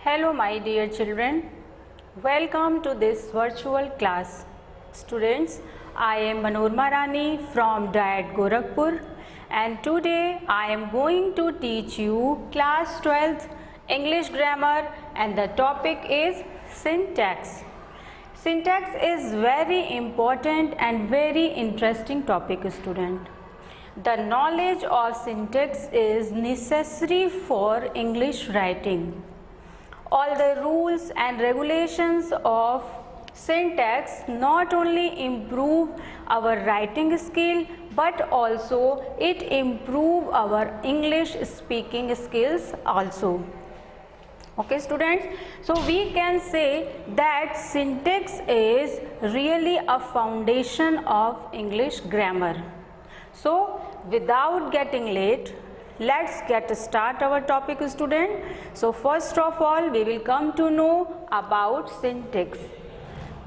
Hello my dear children, welcome to this virtual class. Students, I am Manorma Rani from DIET Gorakhpur and today I am going to teach you class 12th English grammar and the topic is syntax. Syntax is very important and very interesting topic, student. The knowledge of syntax is necessary for English writing. All the rules and regulations of syntax not only improve our writing skill but also it improve our English speaking skills also. Okay students, so we can say that syntax is really a foundation of English grammar. So without getting late, let's get start our topic, student. So first of all we will come to know about syntax.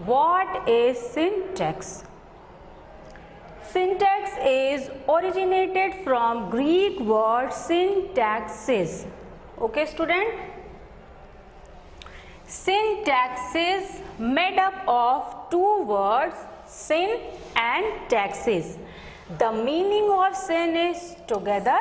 What is syntax? Syntax is originated from Greek word syntaxis. Okay student, syntax is made up of two words, syn and taxis. The meaning of syn is together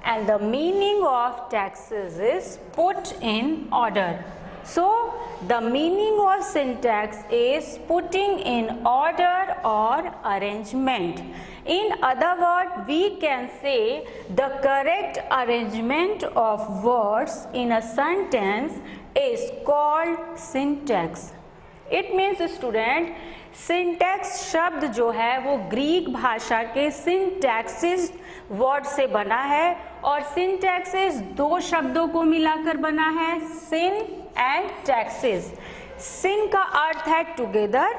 and the meaning of taxes is put in order. So the meaning of syntax is putting in order or arrangement. In other words, we can say the correct arrangement of words in a sentence is called syntax. It means student, syntax शब्द जो है वो Greek भाषा के सिंटैक्सिस word से बना है और सिंटैक्सिस दो शब्दों को मिलाकर बना है, सिन एंड टैक्सिस. सिन का अर्थ है टुगेदर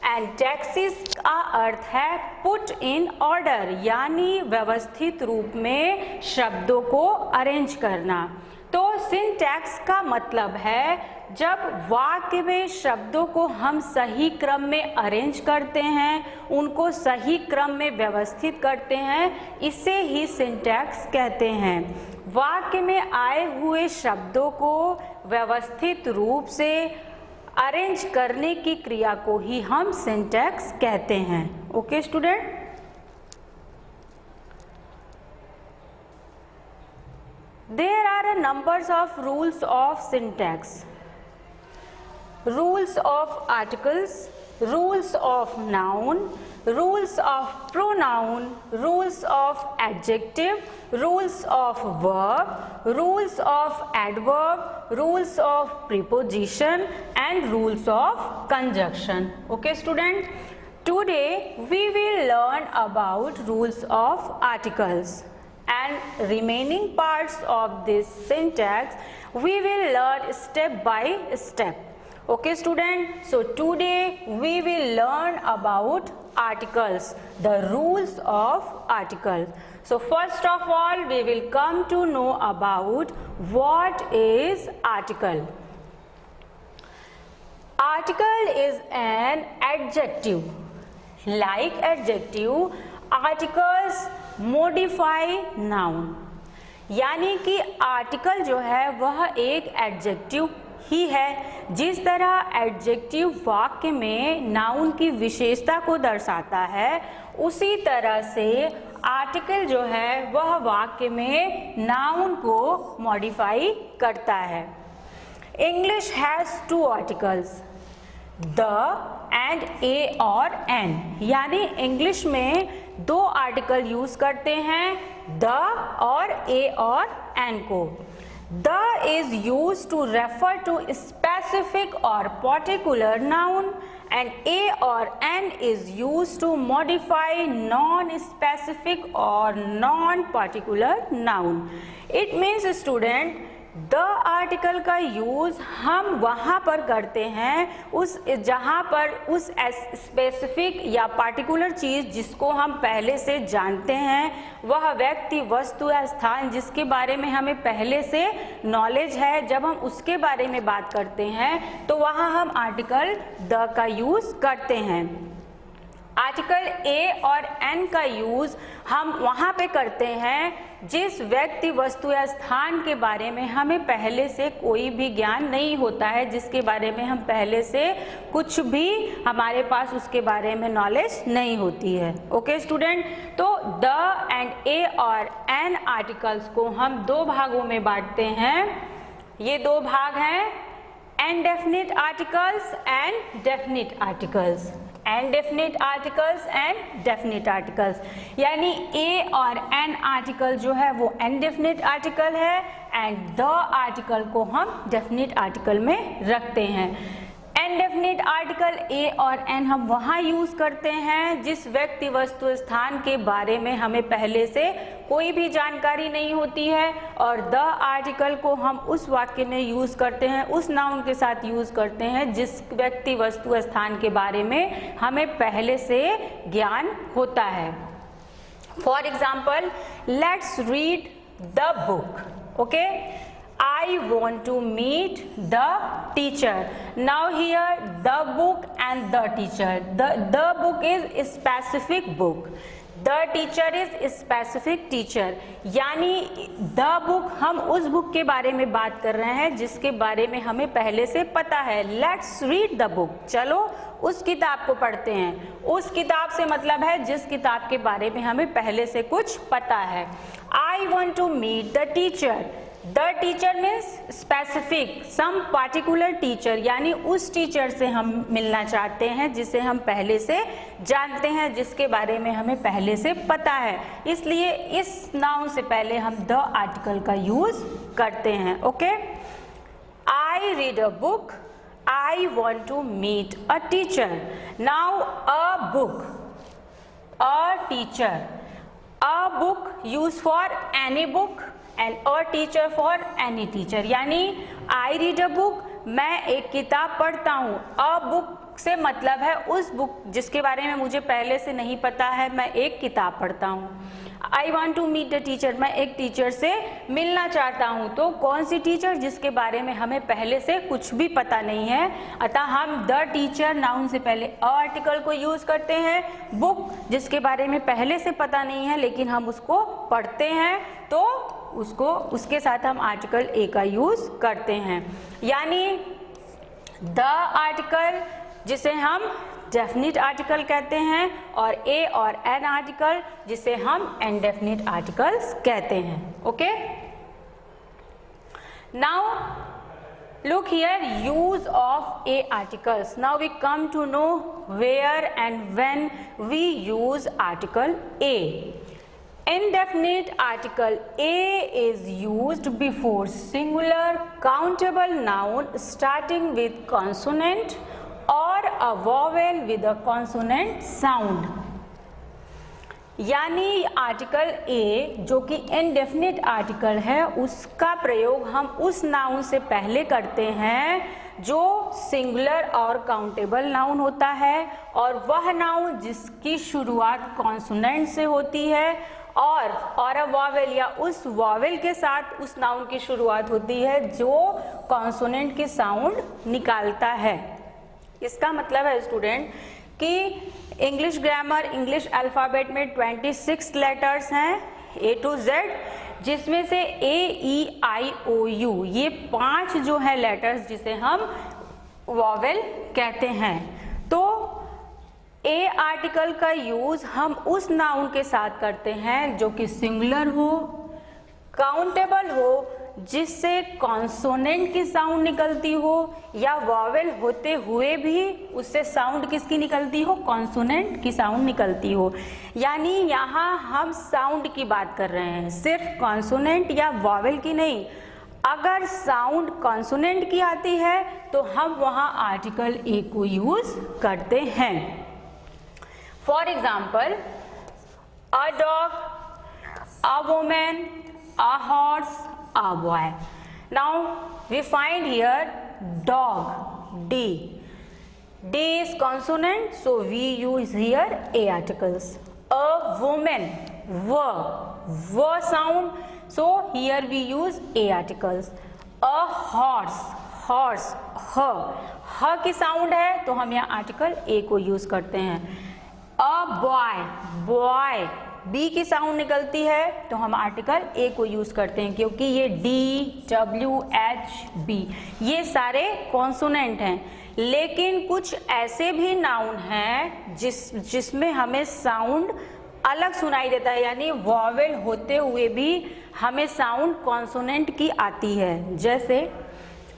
एंड टैक्सिस का अर्थ है पुट इन ऑर्डर, यानी व्यवस्थित रूप में शब्दों को अरेंज करना. तो सिंटैक्स का मतलब है जब वाक्य में शब्दों को हम सही क्रम में अरेंज करते हैं, उनको सही क्रम में व्यवस्थित करते हैं, इसे ही सिंटैक्स कहते हैं. वाक्य में आए हुए शब्दों को व्यवस्थित रूप से अरेंज करने की क्रिया को ही हम सिंटैक्स कहते हैं. Okay student, there are a numbers of rules of syntax. Rules of articles, rules of noun, rules of pronoun, rules of adjective, rules of verb, rules of adverb, rules of preposition and rules of conjunction. Okay student, today we will learn about rules of articles. And remaining parts of this syntax we will learn step by step. Okay student, so today we will learn about articles, the rules of articles. So first of all we will come to know about what is article. Article is an adjective. Like adjective, articles modify noun. यानी कि article जो है वह एक adjective ही है. जिस तरह adjective वाक्य में नाउन की विशेषता को दर्शाता है, उसी तरह से आर्टिकल जो है वह वाक्य में नाउन को मॉडिफाई करता है. English has two articles, the and a और एन. यानी इंग्लिश में दो आर्टिकल यूज करते हैं, द और ए और एन को. The is use to refer to specific और particular noun and a or n is used to modify non-specific or non-particular noun. It means student, the article का use हम वहाँ पर करते हैं उस जहाँ पर उस स्पेसिफिक या पार्टिकुलर चीज़ जिसको हम पहले से जानते हैं, वह व्यक्ति, वस्तु या स्थान जिसके बारे में हमें पहले से नॉलेज है, जब हम उसके बारे में बात करते हैं तो वहाँ हम आर्टिकल द का यूज़ करते हैं. आर्टिकल ए और एन का यूज़ हम वहाँ पे करते हैं जिस व्यक्ति, वस्तु या स्थान के बारे में हमें पहले से कोई भी ज्ञान नहीं होता है, जिसके बारे में हम पहले से कुछ भी हमारे पास उसके बारे में नॉलेज नहीं होती है। ओके स्टूडेंट, तो द एंड ए और एन आर्टिकल्स को हम दो भागों में बांटते हैं। ये दो भाग हैं, indefinite articles and definite articles, indefinite articles and definite articles, यानी a और n आर्टिकल जो है वो indefinite आर्टिकल है एंड द आर्टिकल को हम definite आर्टिकल में रखते हैं। इनडेफिनिट आर्टिकल ए और एन हम वहाँ यूज़ करते हैं जिस व्यक्ति, वस्तु, स्थान के बारे में हमें पहले से कोई भी जानकारी नहीं होती है, और द आर्टिकल को हम उस वाक्य में यूज़ करते हैं, उस नाउन के साथ यूज़ करते हैं जिस व्यक्ति, वस्तु, स्थान के बारे में हमें पहले से ज्ञान होता है। For example, let's read the book. Okay, I want to meet the teacher. Now here the book and the teacher. The book is specific book. The teacher is specific teacher. यानी the book, हम उस book के बारे में बात कर रहे हैं जिसके बारे में हमें पहले से पता है। Let's read the book. चलो उस किताब को पढ़ते हैं। उस किताब से मतलब है जिस किताब के बारे में हमें पहले से कुछ पता है। I want to meet the teacher. The teacher means specific, some particular teacher, यानी उस टीचर से हम मिलना चाहते हैं जिसे हम पहले से जानते हैं, जिसके बारे में हमें पहले से पता है। इसलिए इस नाउन से पहले हम द आर्टिकल का यूज करते हैं। Okay, I read a book, I want to meet a teacher. Now a book, a teacher, a book use for any book and a teacher for any teacher. यानी I read a book, मैं एक किताब पढ़ता हूँ। A book से मतलब है उस बुक जिसके बारे में मुझे पहले से नहीं पता है, मैं एक किताब पढ़ता हूँ। I want to meet the teacher, मैं एक टीचर से मिलना चाहता हूँ। तो कौन सी टीचर? जिसके बारे में हमें पहले से कुछ भी पता नहीं है। अतः हम द टीचर नाउन से पहले अ आर्टिकल को यूज करते हैं। बुक, जिसके बारे में पहले से पता नहीं है लेकिन हम उसको पढ़ते हैं, तो उसके साथ हम आर्टिकल ए का यूज करते हैं। यानी द आर्टिकल जिसे हम डेफिनिट आर्टिकल कहते हैं, और ए और एन आर्टिकल जिसे हम इनडेफिनिट आर्टिकल्स कहते हैं। Okay, now look here, use of a articles. Now we come to know where and when we use article a. Indefinite article a is used before singular countable noun starting with consonant or a vowel with a consonant sound. यानी article ए जो कि indefinite article है, उसका प्रयोग हम उस noun से पहले करते हैं जो सिंगुलर और काउंटेबल नाउन होता है, और वह नाउन जिसकी शुरुआत कॉन्सोनेंट से होती है और अ वॉवेल या उस वॉवेल के साथ उस नाउन की शुरुआत होती है जो कॉन्सोनेंट की साउंड निकालता है। इसका मतलब है स्टूडेंट कि इंग्लिश ग्रामर, इंग्लिश अल्फ़ाबेट में 26 लेटर्स हैं ए टू जेड, जिसमें से ए ई आई ओ यू ये 5 जो है लेटर्स जिसे हम वॉवेल कहते हैं। तो ए आर्टिकल का यूज हम उस नाउन के साथ करते हैं जो कि सिंगुलर हो, काउंटेबल हो, जिससे कॉन्सोनेंट की साउंड निकलती हो, या वॉवेल होते हुए भी उससे साउंड किसकी निकलती हो? कॉन्सोनेंट की साउंड निकलती हो। यानी यहाँ हम साउंड की बात कर रहे हैं, सिर्फ कॉन्सोनेंट या वॉवेल की नहीं। अगर साउंड कॉन्सोनेंट की आती है तो हम वहाँ आर्टिकल ए को यूज करते हैं। For example, a dog, a women, a horse, a boy. Now we find here dog, D. D is consonant, so we use here A articles. A woman, V sound, so here we use A articles. A horse, H की sound है तो हम यहाँ article A को use करते हैं। A boy, B की sound निकलती है तो हम आर्टिकल ए को यूज करते हैं, क्योंकि ये डी, डब्ल्यू, एच, बी ये सारे कॉन्सोनेंट हैं। लेकिन कुछ ऐसे भी नाउन हैं जिसमें हमें साउंड अलग सुनाई देता है, यानी वॉवेल होते हुए भी हमें साउंड कॉन्सोनेंट की आती है। जैसे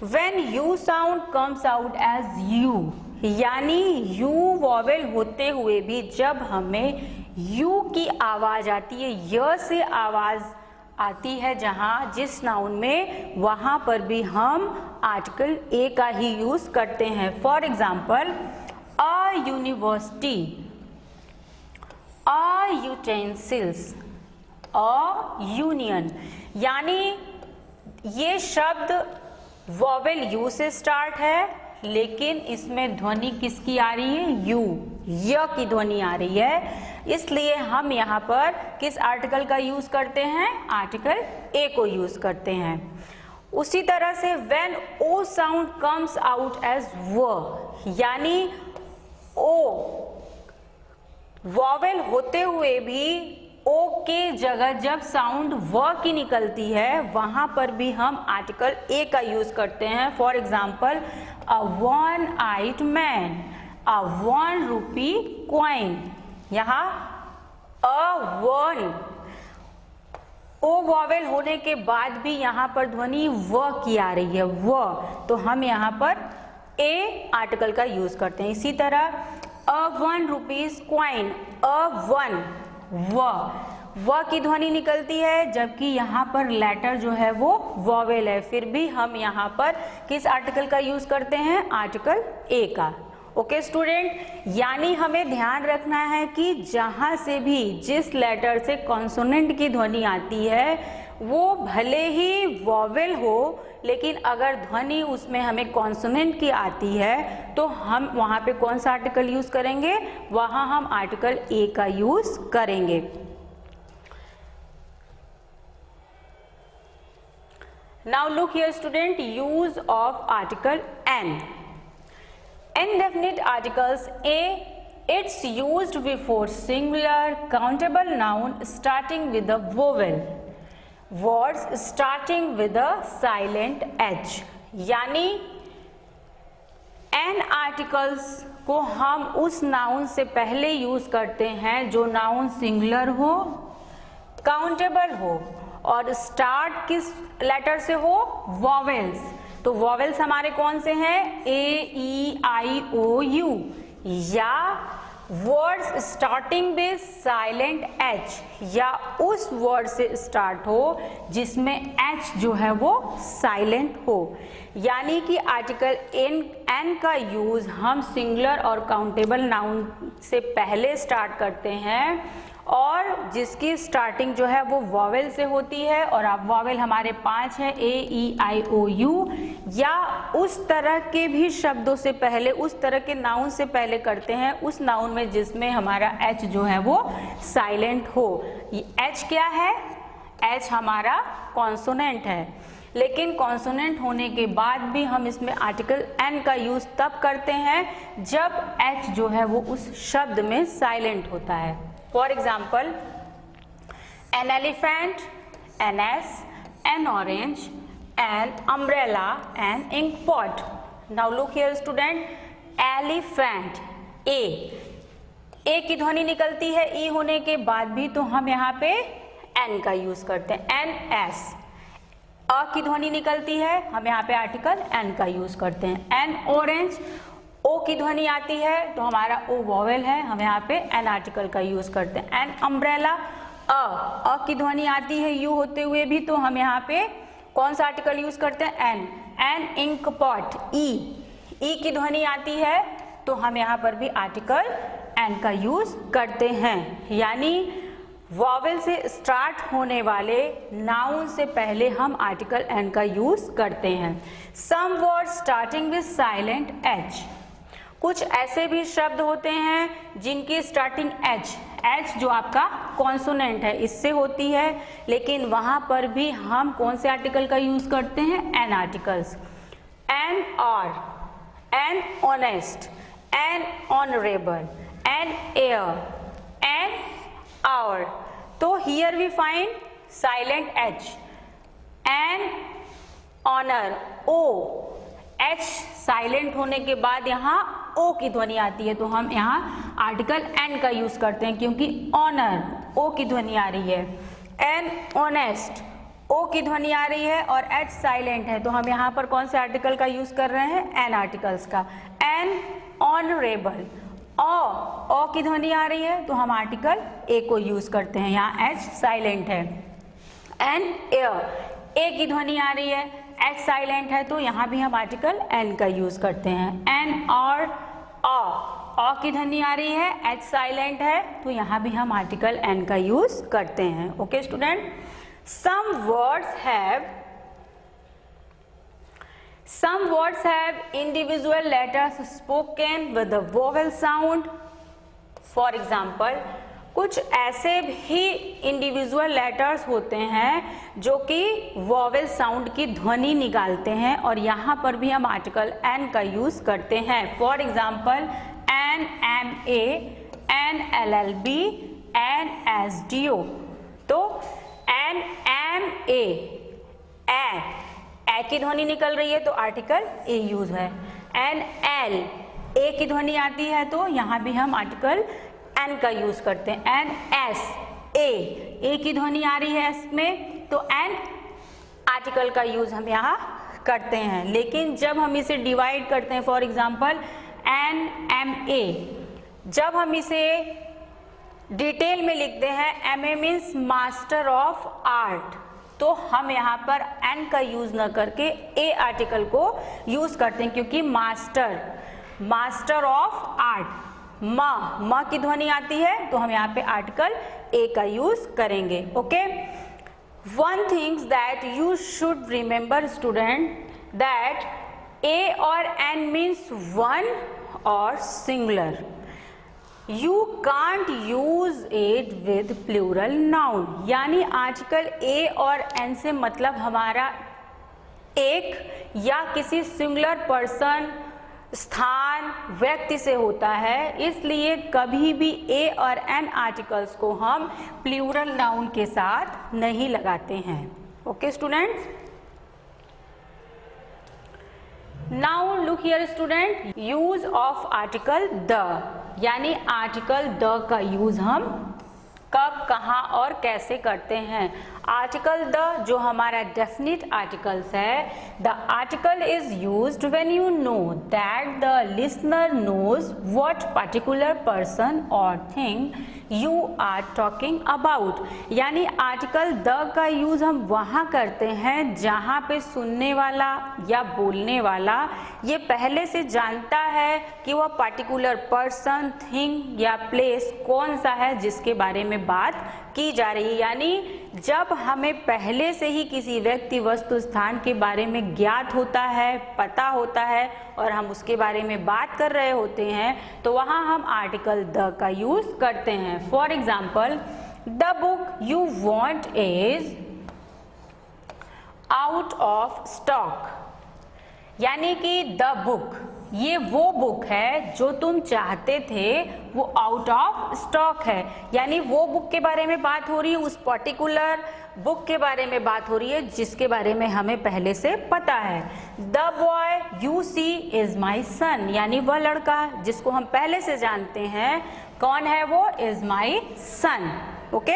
when U sound comes out as U, यानी यू वॉवेल होते हुए भी जब हमें यू की आवाज आती है, य से आवाज आती है जहां जिस नाउन में, वहां पर भी हम आर्टिकल ए का ही यूज करते हैं। For example a university, a utensils, a union, यानी ये शब्द वॉवेल यू से स्टार्ट है, लेकिन इसमें ध्वनि किसकी आ रही है? यू, य की ध्वनि आ रही है। इसलिए हम यहाँ पर किस आर्टिकल का यूज करते हैं? आर्टिकल ए को यूज करते हैं। उसी तरह से when O sound comes out as wa, यानी ओ वॉवेल होते हुए भी ओ के जगह जब साउंड व की निकलती है, वहां पर भी हम आर्टिकल ए का यूज करते हैं। For example a one eyed man, a 1 rupee coin, यहाँ अ वन ओ वॉवेल होने के बाद भी यहाँ पर ध्वनि व की आ रही है, व, तो हम यहाँ पर ए आर्टिकल का यूज करते हैं। इसी तरह अ 1 रुपीज कॉइन, अ 1 व की ध्वनि निकलती है, जबकि यहाँ पर लेटर जो है वो वॉवेल है, फिर भी हम यहाँ पर किस आर्टिकल का यूज करते हैं? आर्टिकल ए का। ओके स्टूडेंट, यानी हमें ध्यान रखना है कि जहाँ से भी जिस लेटर से कॉन्सोनेंट की ध्वनि आती है वो भले ही वॉवेल हो, लेकिन अगर ध्वनि उसमें हमें कॉन्सोनेंट की आती है तो हम वहाँ पे कौन सा आर्टिकल यूज करेंगे? वहाँ हम आर्टिकल ए का यूज करेंगे। Now look here student, use of article N. Indefinite articles A, it's used before singular countable noun starting with a vowel. Words starting with a silent H. यानी N articles को हम उस noun से पहले use करते हैं जो noun singular हो, काउंटेबल हो और स्टार्ट किस लेटर से हो? वॉवेल्स। तो वॉवेल्स हमारे कौन से हैं? ए, ई, आई, ओ, यू, या words starting with silent H, या उस वर्ड से स्टार्ट हो जिसमें एच जो है वो साइलेंट हो। यानी कि आर्टिकल एन का यूज हम सिंगुलर और काउंटेबल नाउन से पहले स्टार्ट करते हैं और जिसकी स्टार्टिंग जो है वो वॉवेल से होती है, और अब वॉवेल हमारे 5 है, ए, ई, आई, ओ, यू, या उस तरह के भी शब्दों से पहले, उस तरह के नाउन से पहले करते हैं उस नाउन में जिसमें हमारा एच जो है वो साइलेंट हो। एच क्या है? एच हमारा कॉन्सोनेंट है, लेकिन कॉन्सोनेंट होने के बाद भी हम इसमें आर्टिकल एन का यूज तब करते हैं जब एच जो है वो उस शब्द में साइलेंट होता है। For example an elephant, an ass, an orange, an umbrella, an ink pot. Now look here student, elephant, ए की ध्वनि निकलती है ई होने के बाद भी, तो हम यहाँ पे एन का यूज करते हैं। एन, एस, अ की ध्वनि निकलती है, हम यहाँ पे आर्टिकल एन का यूज करते हैं। एन ऑरेंज, ओ की ध्वनि आती है तो हमारा ओ वॉवेल है, हम यहाँ पे एन आर्टिकल का यूज करते हैं। एन अम्ब्रेला, अ की ध्वनि आती है यू होते हुए भी, तो हम यहाँ पे कौन सा आर्टिकल यूज करते हैं? एन। एन इंक पॉट, ई की ध्वनि आती है तो हम यहाँ पर भी आर्टिकल एन का यूज करते हैं। यानी वॉवेल से स्टार्ट होने वाले नाउन से पहले हम आर्टिकल एन का यूज करते हैं। Some word starting with silent H, कुछ ऐसे भी शब्द होते हैं जिनकी स्टार्टिंग एच जो आपका कॉन्सोनेंट है इससे होती है, लेकिन वहां पर भी हम कौन से आर्टिकल का यूज करते हैं? An articles. An R, an honest, an honourable, an heir, an hour, तो here we find silent H, an honour O, H silent होने के बाद यहाँ ओ की ध्वनि आती है, तो हम यहाँ आर्टिकल एन का यूज करते हैं क्योंकि ऑनर ओ की ध्वनि आ रही है, एन ऑनेस्ट ओ की ध्वनि आ रही है और एच साइलेंट है, तो हम यहाँ पर कौन से आर्टिकल का यूज कर रहे हैं, एन आर्टिकल्स का। एन ऑनरेबल, ओ की ध्वनि आ रही है तो हम आर्टिकल ए को यूज करते हैं, यहाँ एच साइलेंट है। एन एयर, ए की ध्वनि आ रही है, एच साइलेंट है, तो यहाँ भी हम आर्टिकल एन का यूज करते हैं। एन और ओ की ध्वनि आ रही है, एच साइलेंट है, तो यहाँ भी हम आर्टिकल एन का यूज करते हैं। Okay student, some words have individual letters spoken with the vowel sound. For example, कुछ ऐसे भी इंडिविजुअल लेटर्स होते हैं जो कि वॉवेल साउंड की ध्वनि निकालते हैं और यहाँ पर भी हम आर्टिकल एन का यूज करते हैं। For example an M A, an L L B, an S D O. तो एन एम ए की ध्वनि निकल रही है तो आर्टिकल ए यूज है। एन एल ए की ध्वनि आती है तो यहाँ भी हम आर्टिकल एन का यूज करते हैं। एन एस ए की ध्वनि आ रही है इसमें तो एन आर्टिकल का यूज हम यहाँ करते हैं। लेकिन जब हम इसे डिवाइड करते हैं, for example an M A, जब हम इसे डिटेल में लिखते हैं, M A means master of art, तो हम यहाँ पर एन का यूज न करके ए आर्टिकल को यूज करते हैं क्योंकि मास्टर ऑफ आर्ट, म की ध्वनि आती है तो हम यहाँ पे आर्टिकल ए का यूज करेंगे। Okay, one things that you should remember student, that a और एन मीन्स वन और singular. You can't use it with plural noun, यानी आर्टिकल ए और एन से मतलब हमारा एक या किसी सिंगुलर पर्सन, स्थान, व्यक्ति से होता है, इसलिए कभी भी ए और एन आर्टिकल्स को हम प्लूरल नाउन के साथ नहीं लगाते हैं। Okay students, now look here student, use of article the, यानी आर्टिकल द का यूज हम कब, कहाँ और कैसे करते हैं। आर्टिकल द जो हमारा डेफिनिट आर्टिकल्स है, the article is used when you know that the listener knows what particular person और thing you are talking about, यानी आर्टिकल द का यूज हम वहाँ करते हैं जहाँ पे सुनने वाला या बोलने वाला ये पहले से जानता है कि वह पर्टिकुलर पर्सन, थिंग या प्लेस कौन सा है जिसके बारे में बात की जा रही है। यानी जब हमें पहले से ही किसी व्यक्ति, वस्तु, स्थान के बारे में ज्ञात होता है, पता होता है और हम उसके बारे में बात कर रहे होते हैं तो वहाँ हम आर्टिकल द का यूज करते हैं। For example, the book you want is out of stock, यानी कि द बुक, ये वो बुक है जो तुम चाहते थे वो आउट ऑफ स्टॉक है, यानी वो बुक के बारे में बात हो रही है, उस पर्टिकुलर बुक के बारे में बात हो रही है जिसके बारे में हमें पहले से पता है। The boy you see is my son, यानी वह लड़का जिसको हम पहले से जानते हैं कौन है वो, is my son. Okay,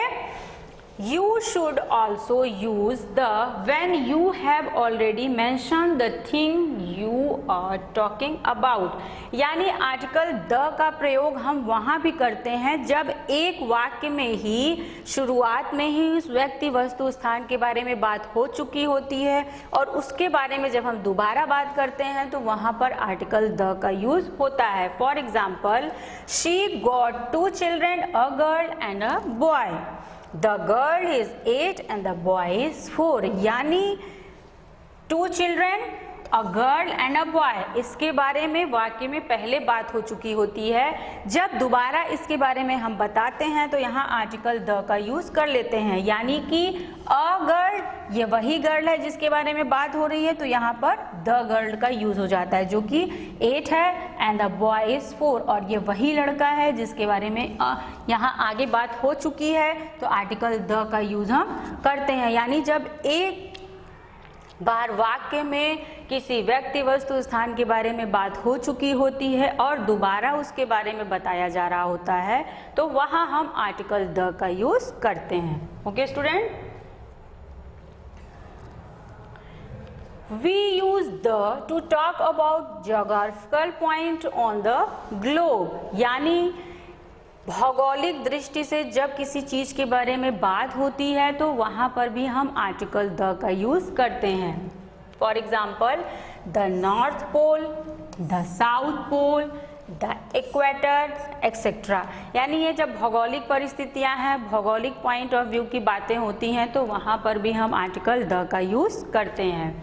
You should also use the when you have already mentioned the thing you are talking about, यानी आर्टिकल द का प्रयोग हम वहाँ भी करते हैं जब एक वाक्य में ही शुरुआत में ही उस व्यक्ति, वस्तु, स्थान के बारे में बात हो चुकी होती है और उसके बारे में जब हम दोबारा बात करते हैं तो वहाँ पर आर्टिकल द का यूज होता है। For example, she got 2 children, a girl and a boy. The girl is 8 and the boy is 4, यानी 2 children a girl and a boy, इसके बारे में वाक्य में पहले बात हो चुकी होती है। जब दोबारा इसके बारे में हम बताते हैं तो यहाँ आर्टिकल द का यूज कर लेते हैं, यानी कि अ गर्ल, ये वही गर्ल है जिसके बारे में बात हो रही है, तो यहाँ पर द गर्ल का यूज हो जाता है जो कि 8 है, एंड द बॉय इज 4, और ये वही लड़का है जिसके बारे में यहाँ आगे बात हो चुकी है, तो आर्टिकल द का यूज हम करते हैं। यानी जब एक बार वाक्य में किसी व्यक्ति, वस्तु, स्थान के बारे में बात हो चुकी होती है और दोबारा उसके बारे में बताया जा रहा होता है, तो वहां हम आर्टिकल द का यूज करते हैं। Okay student, we use the to talk about geographical point on the globe, यानी भौगोलिक दृष्टि से जब किसी चीज के बारे में बात होती है तो वहां पर भी हम आर्टिकल द का यूज करते हैं। For example, the north pole, the south pole, the equator etcetera, यानी ये जब भौगोलिक परिस्थितियां हैं, भौगोलिक पॉइंट ऑफ व्यू की बातें होती हैं, तो वहां पर भी हम आर्टिकल द का यूज करते हैं।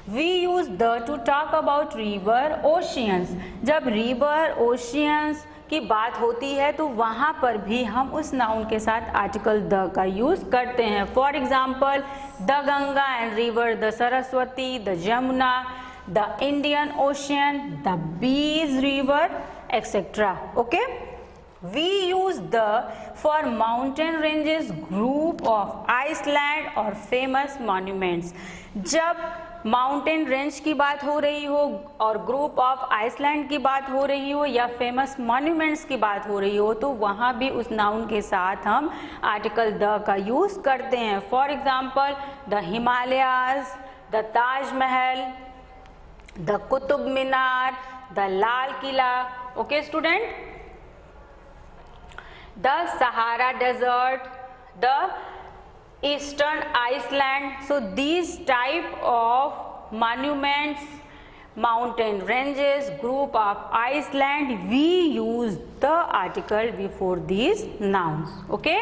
We use the to talk about river oceans, जब रिवर ओशियंस की बात होती है तो वहाँ पर भी हम उस नाउन के साथ आर्टिकल द का यूज करते हैं। For example, the Ganga and river, the Saraswati, the Jamuna, the Indian Ocean, the Beas river etcetera. Okay, we use the for mountain ranges, group of island और फेमस मॉन्यूमेंट्स, जब माउंटेन रेंज की बात हो रही हो और ग्रुप ऑफ आइसलैंड की बात हो रही हो या फेमस मॉन्यूमेंट्स की बात हो रही हो, तो वहाँ भी उस नाउन के साथ हम आर्टिकल द का यूज करते हैं। For example, the Himalayas, the Taj Mahal, the Qutub Minar, the Lal Qila. Okay student, the Sahara desert, the Eastern Iceland. So these type of monuments, mountain ranges, group of Iceland, we use the article before these nouns. Okay,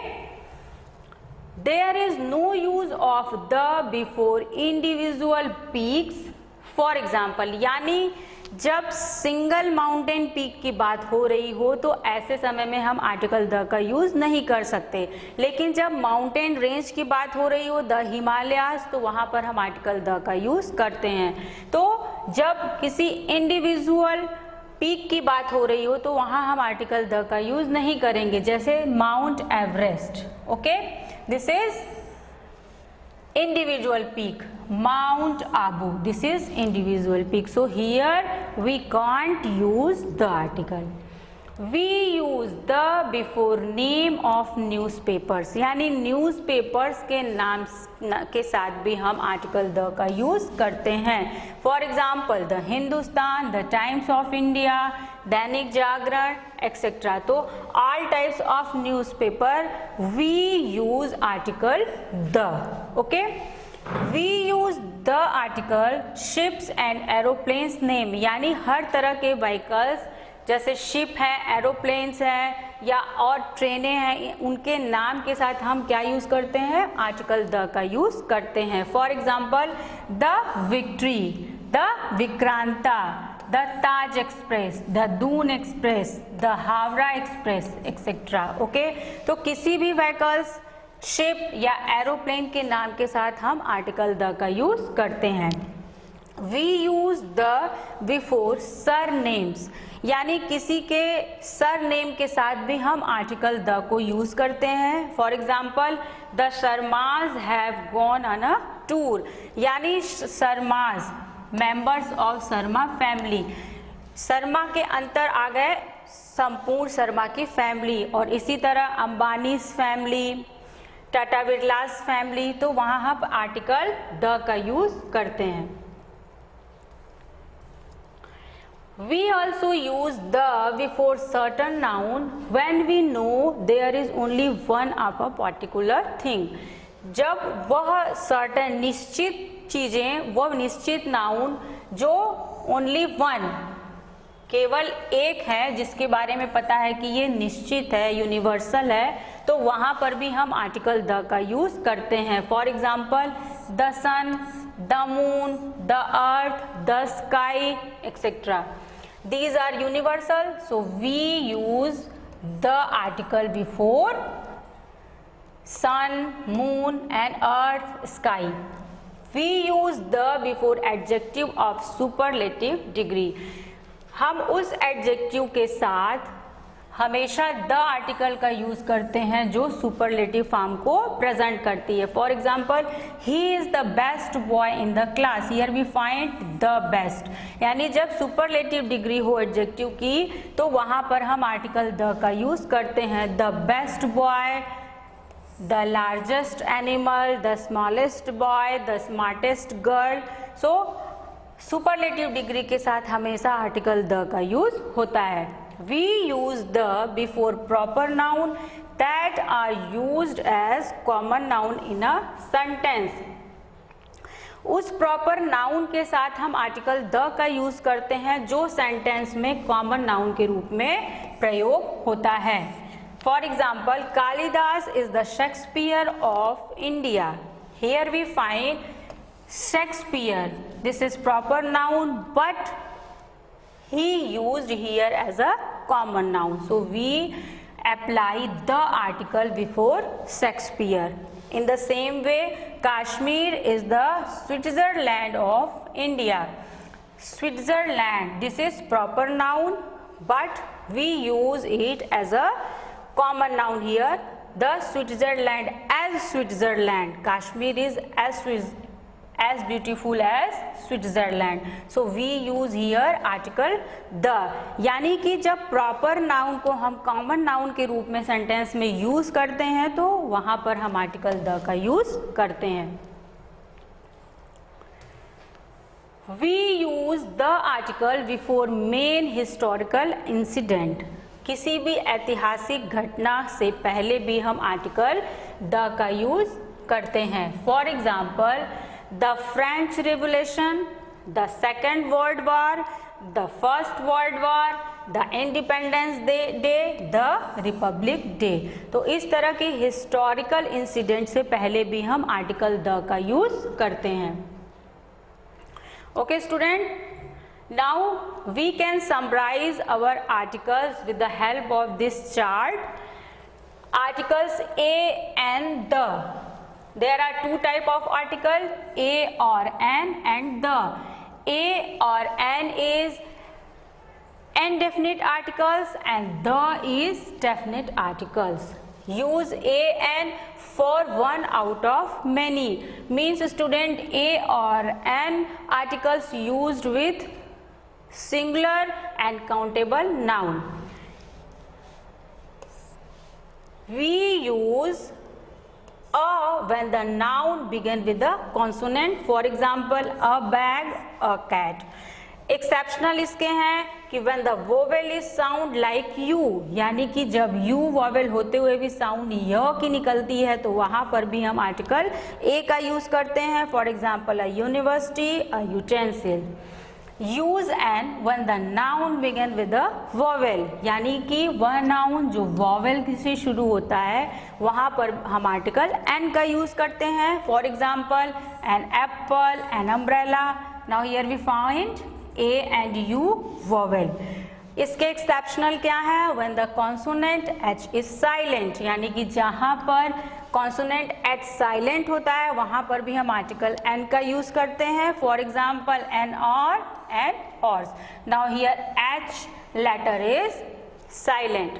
there is no use of the before individual peaks. For example, यानी जब single mountain peak की बात हो रही हो तो ऐसे समय में हम आर्टिकल द का यूज नहीं कर सकते, लेकिन जब माउंटेन रेंज की बात हो रही हो, द हिमालयाज, तो वहां पर हम आर्टिकल द का यूज करते हैं। तो जब किसी इंडिविजुअल पीक की बात हो रही हो तो वहां हम आर्टिकल द का यूज नहीं करेंगे, जैसे mount Everest. Okay, this is individual peak. Mount Abu, this is individual peak, so here we can't use the article. We use the before name of newspapers, यानी न्यूज़पेपर्स के नाम के साथ भी हम आर्टिकल द का यूज करते हैं। For example, the Hindustan, the Times of India, Dainik Jagran etcetera. तो all types of newspaper we use article the. Okay, we use the article ships and aeroplanes name, यानी हर तरह के व्हीकल्स जैसे शिप है, एरोप्लेन्स हैं या और ट्रेनें हैं, उनके नाम के साथ हम क्या यूज करते हैं, आर्टिकल द का यूज करते हैं। For example, the victory, the विक्रांता, the Taj express, the Doon express, the Howrah express etcetera. Okay, तो किसी भी व्हीकल्स, शिप या एरोप्लेन के नाम के साथ हम आर्टिकल द का यूज करते हैं। We use the before surnames, यानी किसी के सर नेम के साथ भी हम आर्टिकल द को यूज करते हैं। For example, the Sharmas have gone on a tour, यानी Sharmas members of Sharma family, Sharma के अंतर आ गए संपूर्ण शर्मा की फैमिली, और इसी तरह अंबानीज फैमिली, टाटा बिरलास फैमिली, तो वहाँ हम आर्टिकल द का यूज करते हैं। We also use the before certain noun when we know there is only one of a particular thing. जब वह certain निश्चित चीजें, वह निश्चित नाउन जो only one, केवल एक है, जिसके बारे में पता है कि ये निश्चित है, यूनिवर्सल है, तो वहाँ पर भी हम आर्टिकल द का यूज करते हैं। For example, the sun, the moon, the earth, the sky, etc. These are universal, so we use the article before sun, moon and earth, sky. We use the before adjective of superlative degree. हम उस adjective के साथ हमेशा the article का use करते हैं जो superlative form को प्रेजेंट करती है. For example, he is the best boy in the class. Here we find the best. यानी जब सुपरलेटिव डिग्री हो एडजेक्टिव की तो वहां पर हम आर्टिकल द का यूज करते हैं. The best boy, the largest animal, the smallest boy, the smartest girl. So superlative degree के साथ हमेशा आर्टिकल द का यूज होता है. We use the before proper noun that are used as common noun in a sentence. उस proper noun के साथ हम आर्टिकल द का यूज करते हैं जो सेंटेंस में कॉमन नाउन के रूप में प्रयोग होता है. For example, Kalidas is the Shakespeare of India. Here we find Shakespeare. This is proper noun but he used here as a common noun, so we apply the article before Shakespeare. In the same way, Kashmir is the Switzerland of India. Switzerland, this is proper noun but we use it as a common noun here. The Switzerland as Switzerland. Kashmir is as beautiful as Switzerland. So we use here article the. यानी कि जब proper noun को हम common noun के रूप में sentence में use करते हैं तो वहां पर हम आर्टिकल द का यूज करते हैं. We use the article before main historical incident. किसी भी ऐतिहासिक घटना से पहले भी हम आर्टिकल द का यूज करते हैं. For example, the French Revolution, the Second World War, the First World War, the Independence Day, the Republic Day. तो इस तरह के हिस्टोरिकल इंसिडेंट से पहले भी हम आर्टिकल द का यूज करते हैं. Okay student, now we can summarise our articles with the help of this chart. Articles a and the. There are two type of article, a or an and the. A or an is indefinite articles and the is definite articles. Use a and for one out of many. Means student, a or an articles used with singular and countable noun. We use a when the noun begin with the consonant. For example, a bag, a cat. Exceptional इसके हैं कि when the vowel is sound like you, यानी कि जब u vowel होते हुए भी sound य की निकलती है तो वहां पर भी हम आर्टिकल a का यूज करते हैं. For example, a university, a utensil. Use N when the noun begin with a vowel, यानी कि वह नाउन जो वॉवेल से शुरू होता है वहां पर हम आर्टिकल एन का यूज करते हैं. For example, an apple, an umbrella. Now here we find A and U vowel. इसके एक्सेप्शनल क्या है? when the consonant h is silent, यानी कि जहां पर कॉन्सोनेंट एच साइलेंट होता है वहां पर भी हम आर्टिकल एन का यूज करते हैं. For example, an hour an horse. Now here H letter is silent.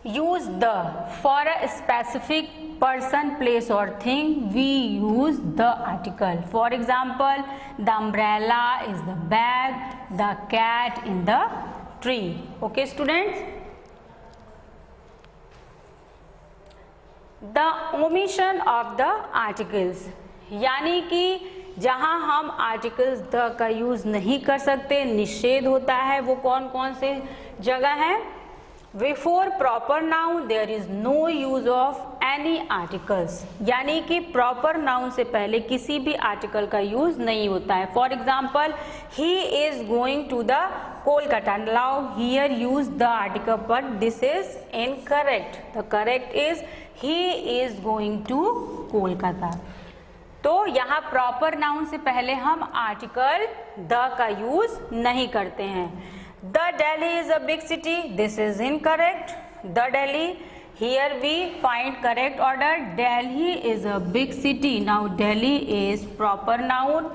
use the for a specific person, place or thing. We use the article. For example, the umbrella is the bag, the cat in the tree. Okay students, the omission of the articles, यानी कि जहां हम articles the का use नहीं कर सकते, निषेध होता है, वो कौन कौन से जगह है? Before proper noun there is no use of any articles, यानी कि प्रॉपर नाउन से पहले किसी भी आर्टिकल का यूज नहीं होता है. For example, he is going to the Kolkata. Now here use the article but this is incorrect. The correct is he is going to Kolkata. तो यहाँ प्रॉपर नाउन से पहले हम आर्टिकल द का यूज नहीं करते हैं। The Delhi is a big city, this is incorrect. The Delhi, here we find correct order, Delhi is a big city. Now Delhi is proper noun,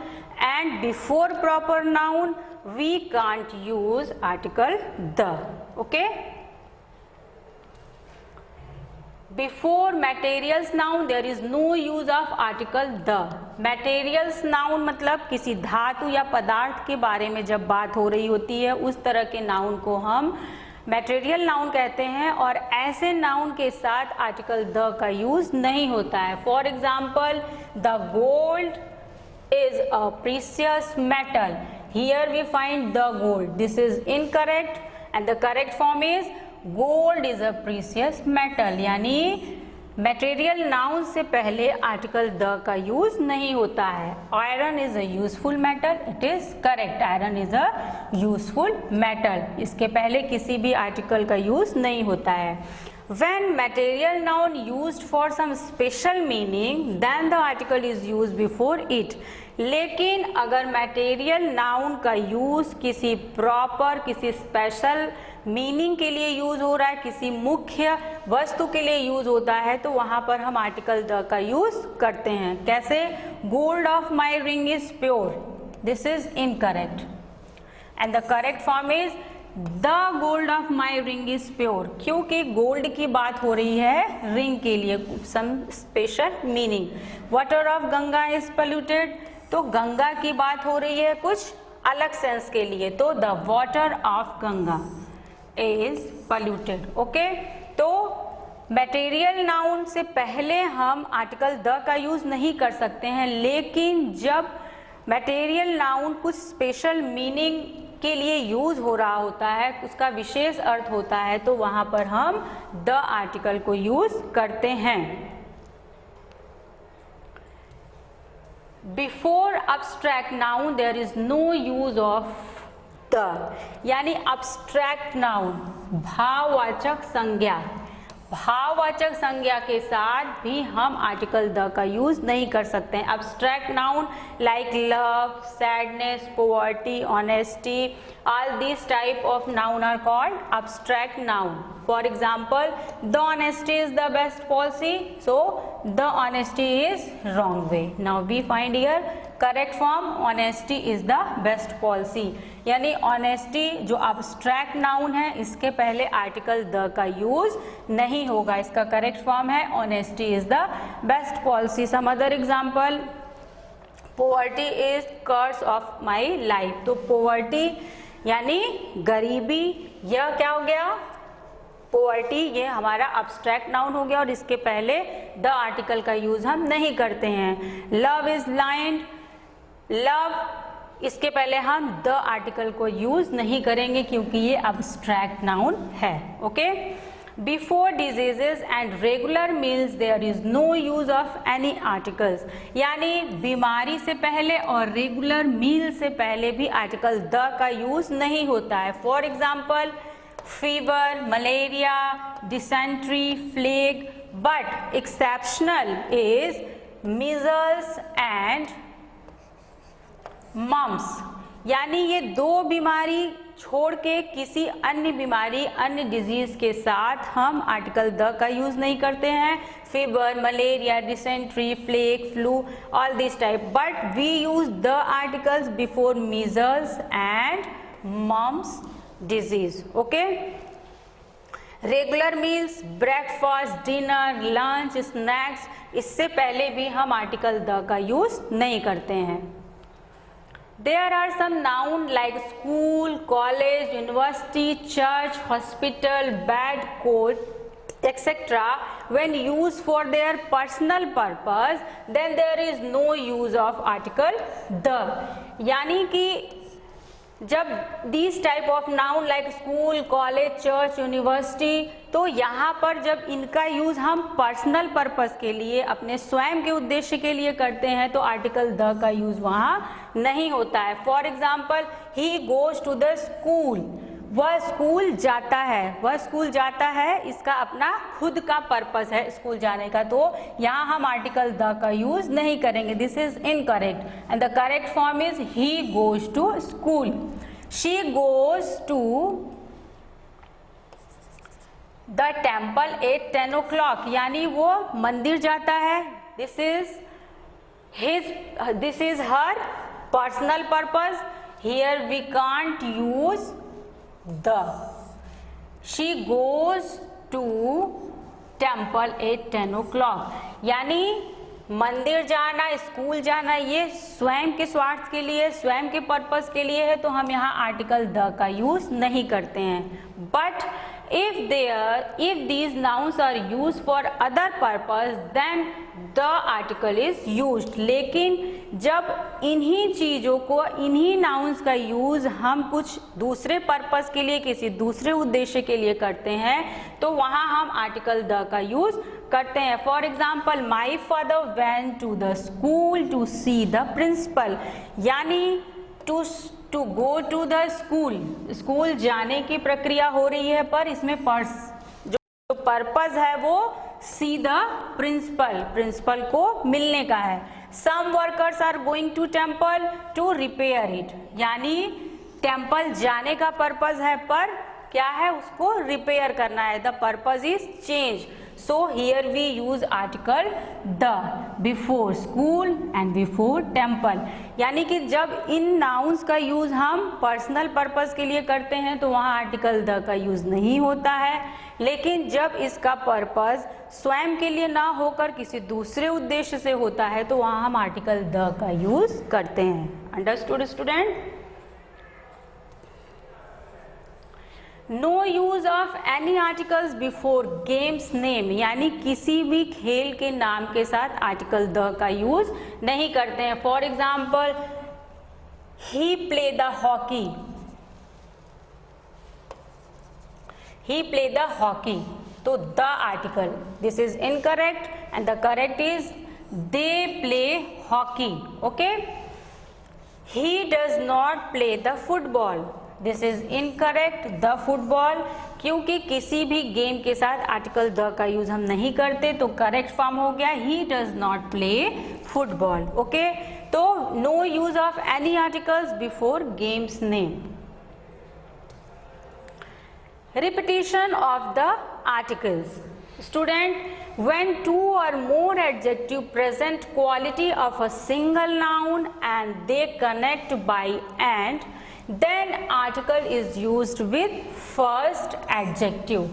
and before proper noun we can't use article the. Okay, before materials noun there is no use of article the. materials noun मतलब किसी धातु या पदार्थ के बारे में जब बात हो रही होती है उस तरह के नाउन को हम मटेरियल नाउन कहते हैं, और ऐसे नाउन के साथ आर्टिकल द का यूज नहीं होता है। For example, the gold is a precious metal, here we find the gold, this is incorrect and the correct form is gold is a precious metal. यानी मटेरियल नाउन से पहले article the का use नहीं होता है। Iron is a useful metal, it is correct, iron is a useful metal, इसके पहले किसी भी आर्टिकल का यूज नहीं होता है। When material noun used for some special meaning, then the article is used before it. लेकिन अगर मटेरियल नाउन का यूज किसी प्रॉपर, किसी स्पेशल मीनिंग के लिए यूज हो रहा है, किसी मुख्य वस्तु के लिए यूज होता है, तो वहां पर हम आर्टिकल द का यूज करते हैं। कैसे? Gold of my ring is pure, this is incorrect and the correct form is the gold of my ring is pure, क्योंकि गोल्ड की बात हो रही है रिंग के लिए, some special meaning. Water of Ganga is polluted, तो गंगा की बात हो रही है कुछ अलग सेंस के लिए, तो the water of Ganga is polluted. Okay, तो मटेरियल नाउन से पहले हम आर्टिकल द का यूज नहीं कर सकते हैं, लेकिन जब मटेरियल नाउन कुछ स्पेशल मीनिंग के लिए यूज हो रहा होता है, उसका विशेष अर्थ होता है, तो वहां पर हम द आर्टिकल को यूज करते हैं। Before abstract noun there is no use of the, यानी अब्स्ट्रैक्ट नाउन भाववाचक संज्ञा, भाववाचक संज्ञा के साथ भी हम आर्टिकल द का यूज नहीं कर सकते हैं। Abstract noun like love, sadness, poverty, honesty, all these type of noun are called abstract noun. For example, the honesty is the best policy, so the honesty is wrong way. Now we find here correct form, honesty is the best policy. यानी honesty जो abstract noun है, इसके पहले article the का use नहीं होगा, इसका correct form है honesty is the best policy. Some other example, poverty is curse of my life. तो poverty यानी गरीबी, यह क्या हो गया? पोवर्टी, ये हमारा अब्स्ट्रैक्ट नाउन हो गया और इसके पहले द आर्टिकल का यूज हम नहीं करते हैं। लव इज ब्लाइंड, लव, इसके पहले हम द आर्टिकल को यूज नहीं करेंगे क्योंकि ये अब्स्ट्रैक्ट नाउन है। Okay, before diseases and regular meals there is no use of any articles, यानी बीमारी से पहले और रेगुलर मील से पहले भी आर्टिकल द का यूज नहीं होता है। For example, fever, malaria, dysentery, plague, but exceptional is measles and mumps, यानी ये दो बीमारी छोड़ के किसी अन्य बीमारी, अन्य डिजीज के साथ हम आर्टिकल द का यूज नहीं करते हैं। Fever, malaria, dysentery, plague, flu, all this type, but we use the articles before measles and mumps disease. Okay, regular meals, breakfast, dinner, lunch, snacks, इससे पहले भी हम आर्टिकल द का यूज नहीं करते हैं। There are some noun like school, college, university, church, hospital, bed, coat, etc. When used for their personal purpose, then there is no use of article the. यानी कि जब these type of noun like school, college, church, university, तो यहाँ पर जब इनका use हम personal purpose के लिए, अपने स्वयं के उद्देश्य के लिए करते हैं, तो आर्टिकल द का यूज वहाँ नहीं होता है। For example, he goes to the school, वह स्कूल जाता है, वह स्कूल जाता है, इसका अपना खुद का पर्पस है स्कूल जाने का, तो यहाँ हम आर्टिकल द का यूज नहीं करेंगे, this is incorrect and the correct form is he goes to school. She goes to the temple at 10 o'clock, यानी वो मंदिर जाता है, this is her personal purpose, here we can't use the. She goes to temple at 10 o'clock, यानी मंदिर जाना, school जाना, ये स्वयं के स्वार्थ के लिए, स्वयं के पर्पस के लिए है, तो हम यहाँ आर्टिकल द का यूज नहीं करते हैं। But if these nouns are used for other purpose then the article is used, लेकिन जब इन्हीं चीज़ों को, इन्हीं nouns का यूज हम कुछ दूसरे पर्पस के लिए, किसी दूसरे उद्देश्य के लिए करते हैं, तो वहाँ हम आर्टिकल द का यूज करते हैं। For example, my father went to the school to see the principal, यानी to go to the school, school जाने की प्रक्रिया हो रही है, पर इसमें जो पर्पस है वो सी द प्रिंसिपल, प्रिंसिपल को मिलने का है। Some workers are going to temple to repair it, यानी टेम्पल जाने का पर्पस है, पर क्या है, उसको रिपेयर करना है, the purpose is change, so here we use article the before school and before temple, यानी कि जब इन नाउन्स का यूज हम पर्सनल पर्पस के लिए करते हैं तो वहाँ आर्टिकल द का यूज नहीं होता है, लेकिन जब इसका पर्पस स्वयं के लिए ना होकर किसी दूसरे उद्देश्य से होता है तो वहाँ हम आर्टिकल द का यूज करते हैं। Understood student? No use of any articles before games name, यानी किसी भी खेल के नाम के साथ आर्टिकल द का यूज नहीं करते हैं। For example, he play the hockey, he play the hockey, तो the article, this is incorrect and the correct is they play hockey. Okay, he does not play the football, this is incorrect, the football, क्योंकि किसी भी game के साथ article the का use हम नहीं करते, तो करेक्ट फॉर्म हो गया he does not play football. Okay, तो no use of any articles before games name. Repetition of the articles. Student, when two or more adjectives present quality of a single noun and they connect by and, then article is used with first adjective.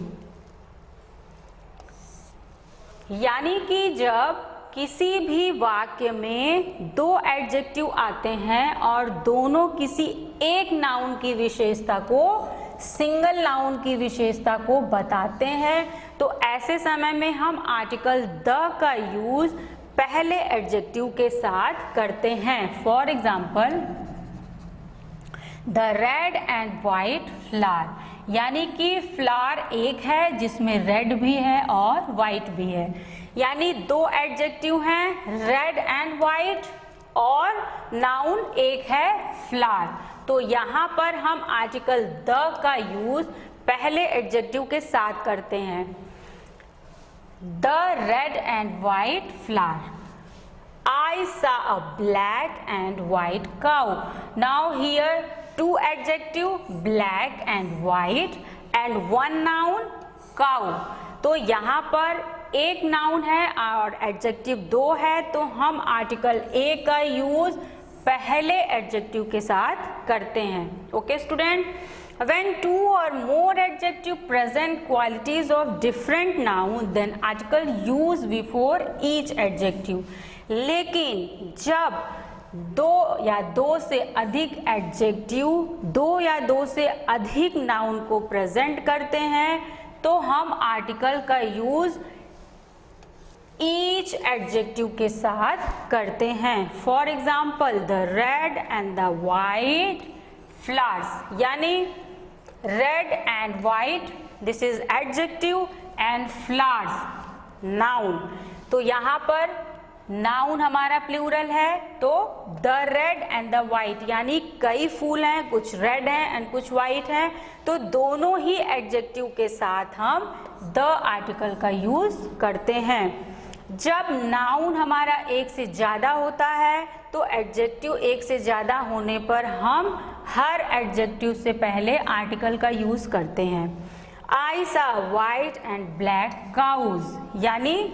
यानी कि जब किसी भी वाक्य में दो adjective आते हैं और दोनों किसी एक नाउन की विशेषता को, सिंगल नाउन की विशेषता को बताते हैं, तो ऐसे समय में हम आर्टिकल द का यूज पहले एडजेक्टिव के साथ करते हैं। For example, the red and white flower, यानी कि फ्लावर एक है जिसमें रेड भी है और वाइट भी है, यानी दो एडजेक्टिव हैं, रेड एंड वाइट, और नाउन एक है फ्लावर, तो यहाँ पर हम आर्टिकल द का यूज पहले एडजेक्टिव के साथ करते हैं। The red and white flower, I saw a black and white cow. Now here two adjective, black and white, and one noun, cow. तो यहाँ पर एक नाउन है और एडजेक्टिव दो है, तो हम आर्टिकल ए का यूज पहले एडजेक्टिव के साथ करते हैं। Okay student, when two or more adjective present qualities of different noun, then article use before each adjective. लेकिन जब दो या दो से अधिक एडजेक्टिव, दो या दो से अधिक नाउन को प्रेजेंट करते हैं, तो हम आर्टिकल का यूज ईच एडजेक्टिव के साथ करते हैं। For example, the red and the white flowers, यानी red and white, this is adjective, and flowers noun, तो यहाँ पर नाउन हमारा प्लूरल है तो the red and the white, यानी कई फूल हैं, कुछ रेड हैं एंड कुछ वाइट हैं, तो दोनों ही एडजेक्टिव के साथ हम द आर्टिकल का यूज करते हैं। जब नाउन हमारा एक से ज़्यादा होता है तो एडजेक्टिव एक से ज़्यादा होने पर हम हर एडजेक्टिव से पहले आर्टिकल का यूज करते हैं। आई सा वाइट एंड ब्लैक काउज, यानी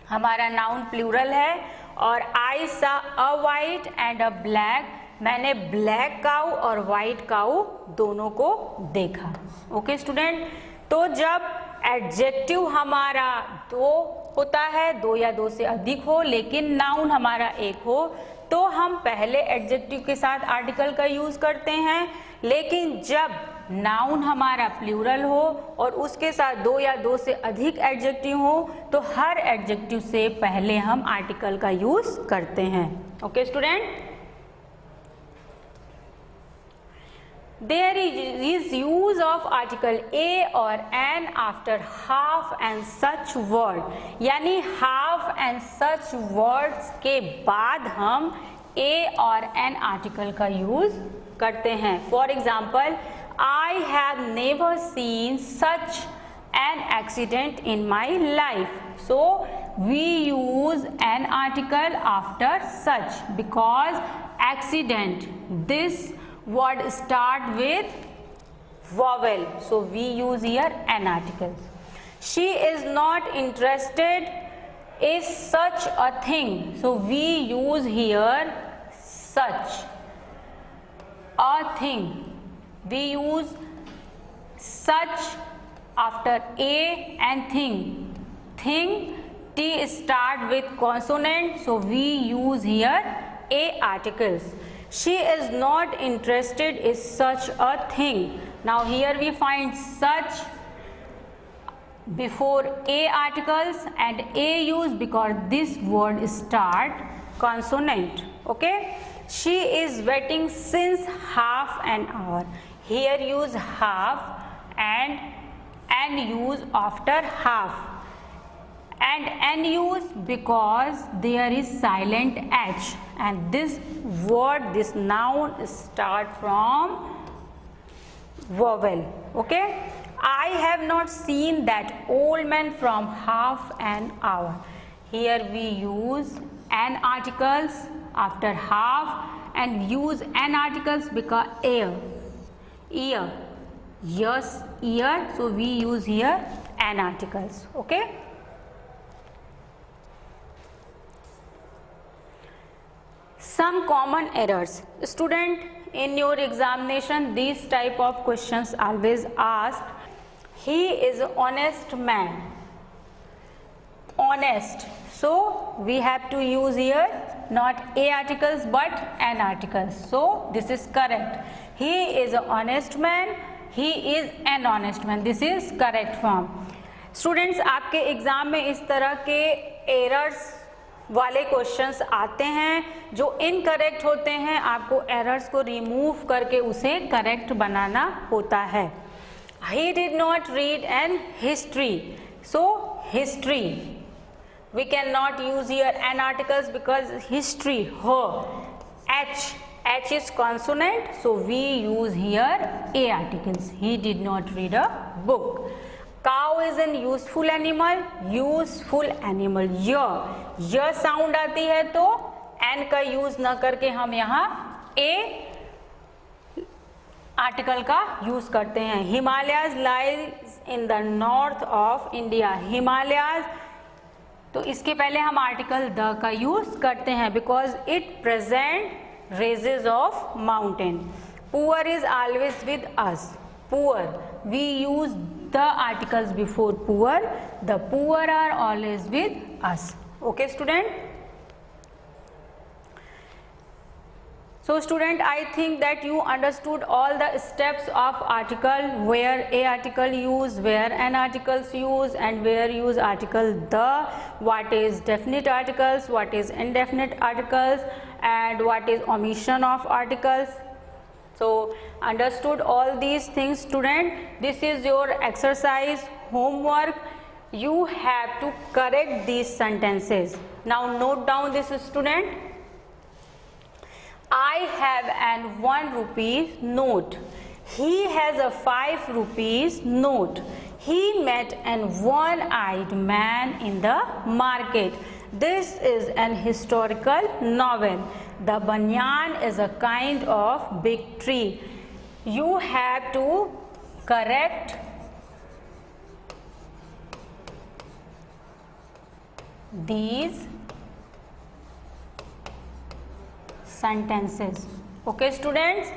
हमारा नाउन प्लूरल है और आई सा अ वाइट एंड अ ब्लैक, मैंने ब्लैक काऊ और वाइट काऊ दोनों को देखा। ओके स्टूडेंट, तो जब एडजेक्टिव हमारा दो होता है, दो या दो से अधिक हो, लेकिन नाउन हमारा एक हो, तो हम पहले एडजेक्टिव के साथ आर्टिकल का यूज करते हैं। लेकिन जब नाउन हमारा प्लूरल हो और उसके साथ दो या दो से अधिक एडजेक्टिव हो तो हर एडजेक्टिव से पहले हम आर्टिकल का यूज करते हैं। Okay student, there is use of article a or an after half and such word, यानी half and such words के बाद हम a और an आर्टिकल का यूज करते हैं। For example, I have never seen such an accident in my life. So we use an article after such because accident, this word start with vowel, so we use here an article. She is not interested is such a thing, so we use here such a thing. We use such after a and thing. Thing, T start with consonant, so we use here a articles. She is not interested is such a thing. Now here we find such before a articles and a used because this word start consonant. Okay, she is waiting since half an hour. Here use half and use after half, and use because there is silent h, and this word, this noun start from vowel. Okay, I have not seen that old man from half an hour. Here we use an articles after half and use an articles because ear, yes, ear, so we use here an articles. Okay, some common errors. Student, in your examination these type of questions always asked. He is an honest man, honest, so we have to use here not a articles but an articles, so this is correct. He is an honest man, he is an honest man, this is correct form. Students, आपके exam में इस तरह के errors वाले questions आते हैं जो incorrect होते हैं, आपको एरर्स को रिमूव करके उसे करेक्ट बनाना होता है। He did not read an history, so history we cannot use here an articles because history, her, h is consonant, so we use here a articles. He did not read a book. Cow is an useful animal, useful animal, य sound आती है तो N का use न करके हम यहाँ ए article का यूज करते हैं। Himalayas lies in the north of India, Himalayas, तो इसके पहले हम आर्टिकल द का यूज करते हैं because it present ranges of mountain. Poor is always with us, poor, we use the articles before poor, the poor are always with us. Okay student, so student, I think that you understood all the steps of article, where a article use, where an articles use, and where use article the, what is definite articles, what is indefinite articles, and what is omission of articles. So understood all these things student. This is your exercise homework. you have to correct these sentences. Now note down this, student. I have an 1 rupee note. He has a 5 rupees note. He met an one-eyed man in the market. This is an historical novel. The banyan is a kind of big tree. You have to correct these sentences. Okay, students?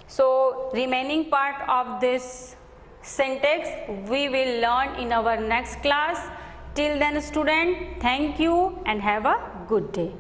So, remaining part of this syntax we will learn in our next class. Till then, student, thank you and have a good day.